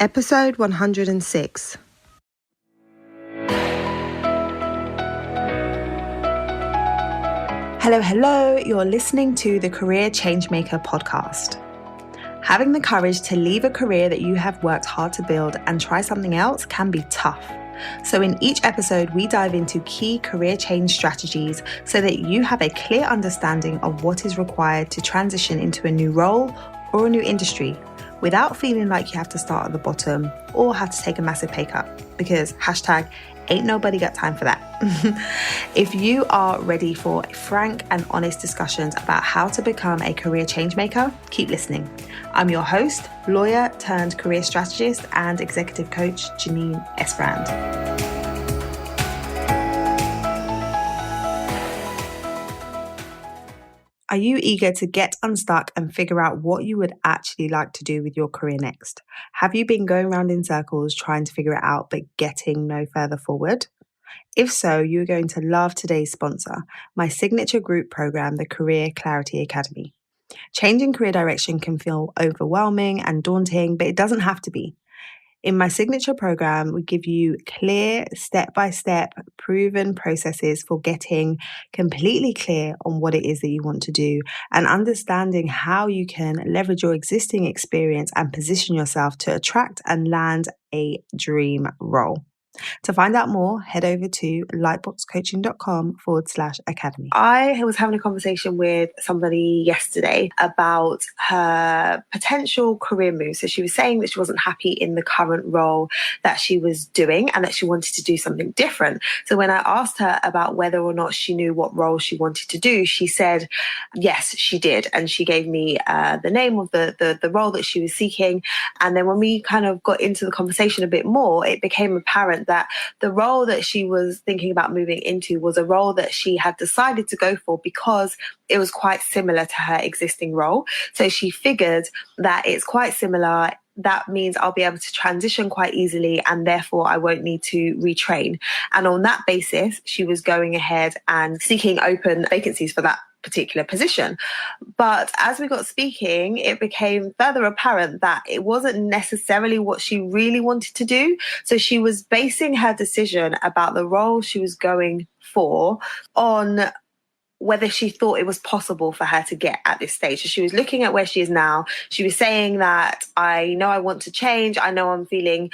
Episode 106. Hello, you're listening to the Career Changemaker podcast. Having the courage to leave a career that you have worked hard to build and try something else can be tough. So in each episode, we dive into key career change strategies so that you have a clear understanding of what is required to transition into a new role or a new industry without feeling like you have to start at the bottom or have to take a massive pay cut, because ain't nobody got time for that. If you are ready for frank and honest discussions about how to become a career change maker, keep listening. I'm your host, lawyer turned career strategist and executive coach, Janine Esbrand. Are you eager to get unstuck and figure out what you would actually like to do with your career next? Have you been going around in circles trying to figure it out but getting no further forward? If so, you're going to love today's sponsor, my signature group program, the Career Clarity Academy. Changing career direction can feel overwhelming and daunting, but it doesn't have to be. In my signature program, we give you clear, step-by-step, proven processes for getting completely clear on what it is that you want to do and understanding how you can leverage your existing experience and position yourself to attract and land a dream role. To find out more, head over to lightboxcoaching.com/academy. I was having a conversation with somebody yesterday about her potential career move. So she was saying that she wasn't happy in the current role that she was doing and that she wanted to do something different. So when I asked her about whether or not she knew what role she wanted to do, she said, yes, she did. And she gave me the name of the role that she was seeking. And then when we kind of got into the conversation a bit more, it became apparent that the role that she was thinking about moving into was a role that she had decided to go for because it was quite similar to her existing role. So she figured that it's quite similar. That means I'll be able to transition quite easily and therefore I won't need to retrain. And on that basis, she was going ahead and seeking open vacancies for that particular position. But as we got speaking, it became further apparent that it wasn't necessarily what she really wanted to do. So she was basing her decision about the role she was going for on whether she thought it was possible for her to get at this stage. So she was looking at where she is now. She was saying that I know I want to change. I know I'm feeling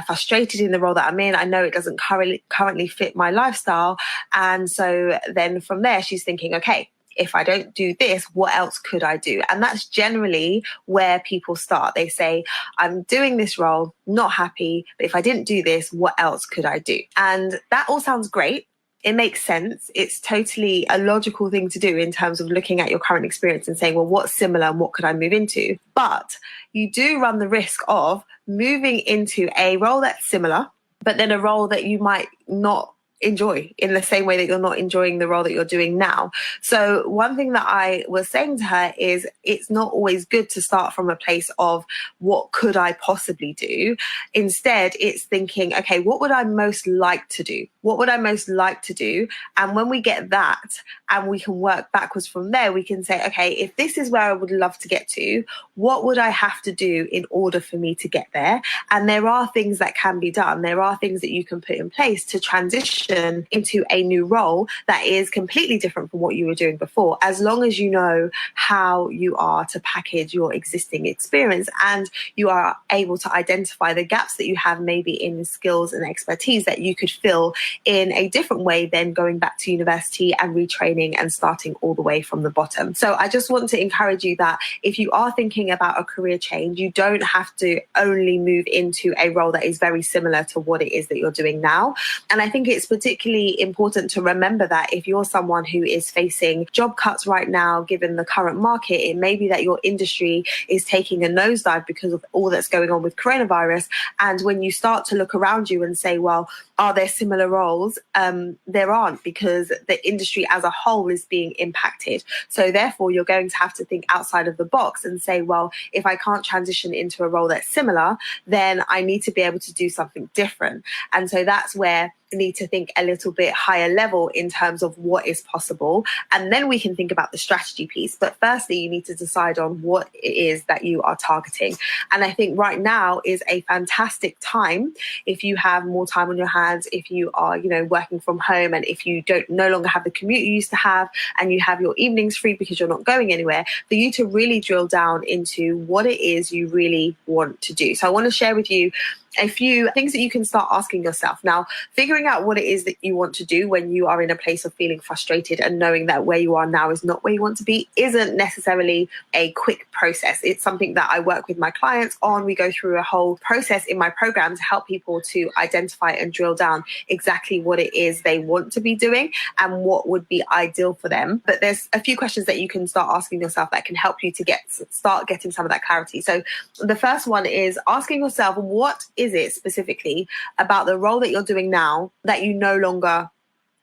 frustrated in the role that I'm in. I know it doesn't currently fit my lifestyle. And so then from there, she's thinking, okay, if I don't do this, what else could I do? And that's generally where people start. They say, I'm doing this role, not happy, but if I didn't do this, what else could I do? And that all sounds great. It makes sense. It's totally a logical thing to do in terms of looking at your current experience and saying, well, what's similar and what could I move into? But you do run the risk of moving into a role that's similar, but then a role that you might not enjoy in the same way that you're not enjoying the role that you're doing now. So one thing that I was saying to her is it's not always good to start from a place of what could I possibly do? Instead, it's thinking, okay, what would I most like to do? What would I most like to do? And when we get that and we can work backwards from there, we can say, okay, if this is where I would love to get to, what would I have to do in order for me to get there? And there are things that can be done. There are things that you can put in place to transition into a new role that is completely different from what you were doing before, as long as you know how you are to package your existing experience and you are able to identify the gaps that you have maybe in skills and expertise that you could fill in a different way than going back to university and retraining and starting all the way from the bottom. So I just want to encourage you that if you are thinking about a career change, you don't have to only move into a role that is very similar to what it is that you're doing now. And I think it's particularly important to remember that if you're someone who is facing job cuts right now, given the current market, it may be that your industry is taking a nosedive because of all that's going on with coronavirus. And when you start to look around you and say, well, are there similar roles? There aren't, because the industry as a whole is being impacted. So therefore, you're going to have to think outside of the box and say, well, if I can't transition into a role that's similar, then I need to be able to do something different. And so that's where need to think a little bit higher level in terms of what is possible. And then we can think about the strategy piece. But firstly, you need to decide on what it is that you are targeting. And I think right now is a fantastic time if you have more time on your hands, if you are, working from home, and if you don't no longer have the commute you used to have, and you have your evenings free because you're not going anywhere, for you to really drill down into what it is you really want to do. So I want to share with you a few things that you can start asking yourself. Now, figuring out what it is that you want to do when you are in a place of feeling frustrated and knowing that where you are now is not where you want to be isn't necessarily a quick process. It's something that I work with my clients on. We go through a whole process in my program to help people to identify and drill down exactly what it is they want to be doing and what would be ideal for them. But there's a few questions that you can start asking yourself that can help you to start getting some of that clarity. So the first one is asking yourself, what is it specifically about the role that you're doing now that you no longer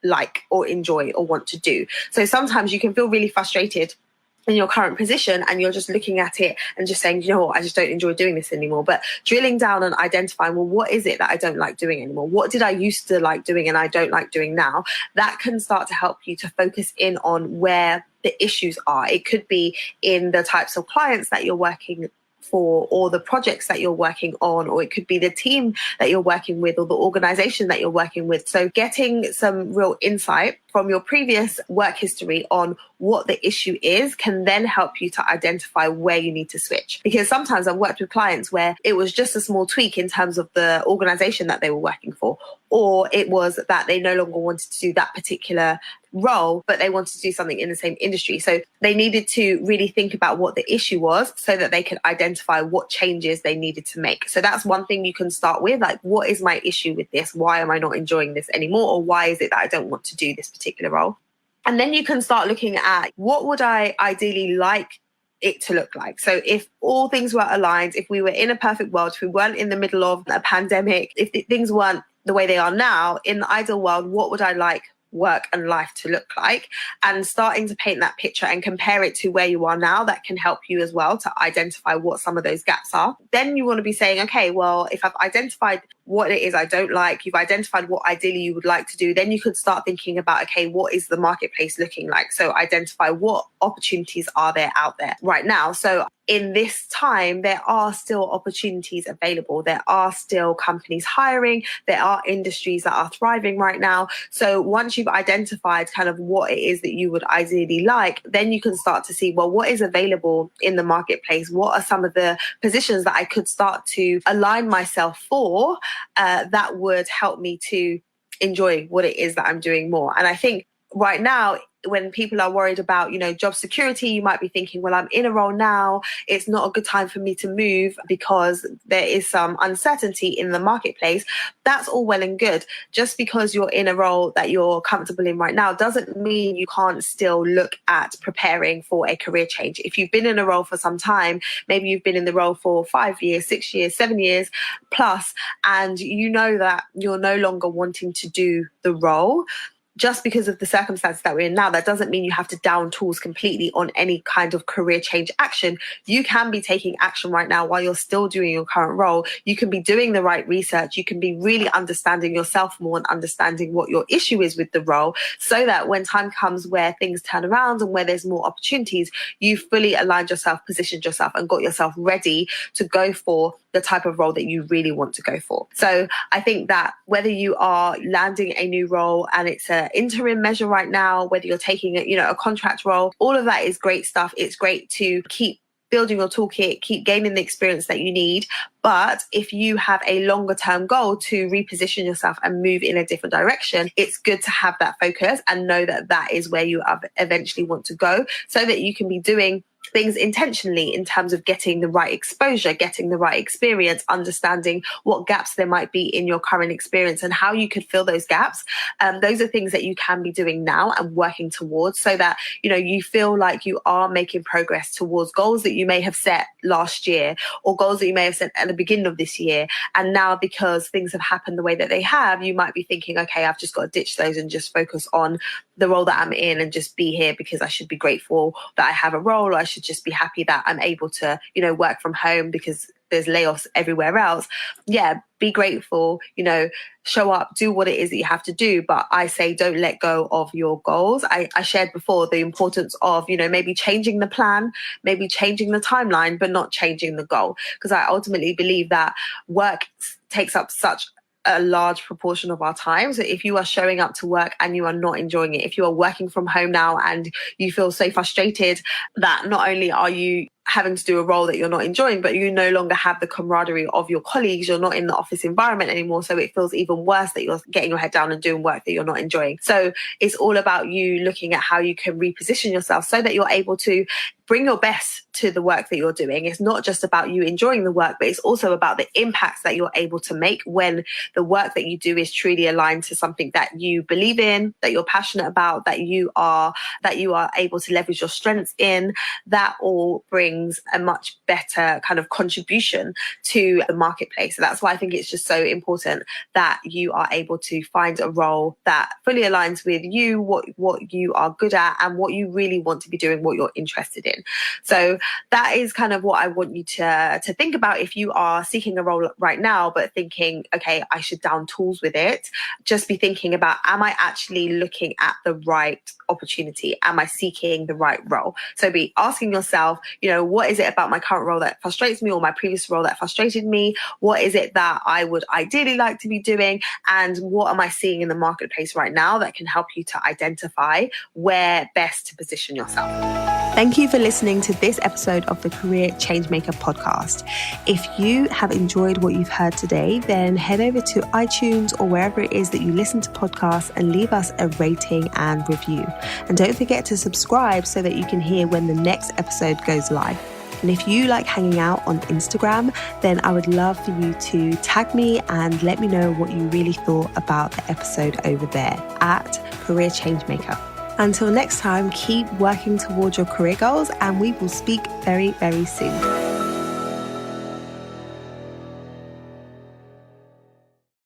like or enjoy or want to do? So sometimes you can feel really frustrated in your current position and you're just looking at it and just saying, I just don't enjoy doing this anymore. But drilling down and identifying, well, what is it that I don't like doing anymore? What did I used to like doing and I don't like doing now? That can start to help you to focus in on where the issues are. It could be in the types of clients that you're working for, or the projects that you're working on, or it could be the team that you're working with, or the organization that you're working with. So getting some real insight from your previous work history on what the issue is can then help you to identify where you need to switch. Because sometimes I've worked with clients where it was just a small tweak in terms of the organization that they were working for, or it was that they no longer wanted to do that particular role, but they wanted to do something in the same industry. So they needed to really think about what the issue was so that they could identify what changes they needed to make. So that's one thing you can start with, like, what is my issue with this? Why am I not enjoying this anymore? Or why is it that I don't want to do this particular role? And then you can start looking at, what would I ideally like it to look like? So if all things were aligned, if we were in a perfect world, if we weren't in the middle of a pandemic, if things weren't the way they are now, in the ideal world, what would I like work and life to look like? And starting to paint that picture and compare it to where you are now, that can help you as well to identify what some of those gaps are. Then you want to be saying, okay, well, if I've identified what it is I don't like, you've identified what ideally you would like to do, then you could start thinking about, okay, what is the marketplace looking like? So identify what opportunities are there out there right now. So in this time, there are still opportunities available. There are still companies hiring. There are industries that are thriving right now. So once you've identified kind of what it is that you would ideally like, then you can start to see, well, what is available in the marketplace? What are some of the positions that I could start to align myself for that would help me to enjoy what it is that I'm doing more? And I think right now, when people are worried about, job security, you might be thinking, well, I'm in a role now. It's not a good time for me to move because there is some uncertainty in the marketplace. That's all well and good. Just because you're in a role that you're comfortable in right now doesn't mean you can't still look at preparing for a career change. If you've been in a role for some time, maybe you've been in the role for 5 years, 6 years, 7 years plus, and you know that you're no longer wanting to do the role, just because of the circumstances that we're in now, that doesn't mean you have to down tools completely on any kind of career change action. You can be taking action right now while you're still doing your current role. You can be doing the right research. You can be really understanding yourself more and understanding what your issue is with the role, so that when time comes where things turn around and where there's more opportunities, you fully aligned yourself, positioned yourself, and got yourself ready to go for the type of role that you really want to go for. So I think that whether you are landing a new role and it's an interim measure right now, whether you're taking a contract role, all of that is great stuff. It's great to keep building your toolkit, keep gaining the experience that you need. But if you have a longer term goal to reposition yourself and move in a different direction, it's good to have that focus and know that that is where you eventually want to go, so that you can be doing things intentionally in terms of getting the right exposure, getting the right experience, understanding what gaps there might be in your current experience and how you could fill those gaps. Those are things that you can be doing now and working towards, so that you feel like you are making progress towards goals that you may have set last year, or goals that you may have set at the beginning of this year. And now, because things have happened the way that they have, you might be thinking, okay, I've just got to ditch those and just focus on the role that I'm in and just be here because I should be grateful that I have a role, or I should just be happy that I'm able to, work from home because there's layoffs everywhere else, yeah, be grateful, show up, do what it is that you have to do. But I say don't let go of your goals. I shared before the importance of, maybe changing the plan, maybe changing the timeline, but not changing the goal. Because I ultimately believe that work takes up such a large proportion of our time. So if you are showing up to work and you are not enjoying it, if you are working from home now and you feel so frustrated that not only are you having to do a role that you're not enjoying, but you no longer have the camaraderie of your colleagues, you're not in the office environment anymore, so it feels even worse that you're getting your head down and doing work that you're not enjoying. So it's all about you looking at how you can reposition yourself so that you're able to bring your best to the work that you're doing. It's not just about you enjoying the work, but it's also about the impacts that you're able to make when the work that you do is truly aligned to something that you believe in, that you're passionate about, that you are able to leverage your strengths in. That all brings a much better kind of contribution to the marketplace. So that's why I think it's just so important that you are able to find a role that fully aligns with you, what you are good at and what you really want to be doing, what you're interested in. So that is kind of what I want you to think about if you are seeking a role right now, but thinking, okay, I should down tools with it. Just be thinking about, am I actually looking at the right opportunity? Am I seeking the right role? So be asking yourself, what is it about my current role that frustrates me or my previous role that frustrated me? What is it that I would ideally like to be doing? And what am I seeing in the marketplace right now that can help you to identify where best to position yourself? Thank you for listening to this episode of the Career Changemaker podcast. If you have enjoyed what you've heard today, then head over to iTunes or wherever it is that you listen to podcasts and leave us a rating and review. And don't forget to subscribe so that you can hear when the next episode goes live. And if you like hanging out on Instagram, then I would love for you to tag me and let me know what you really thought about the episode over there at Career Changemaker. Until next time, keep working towards your career goals and we will speak very, very soon.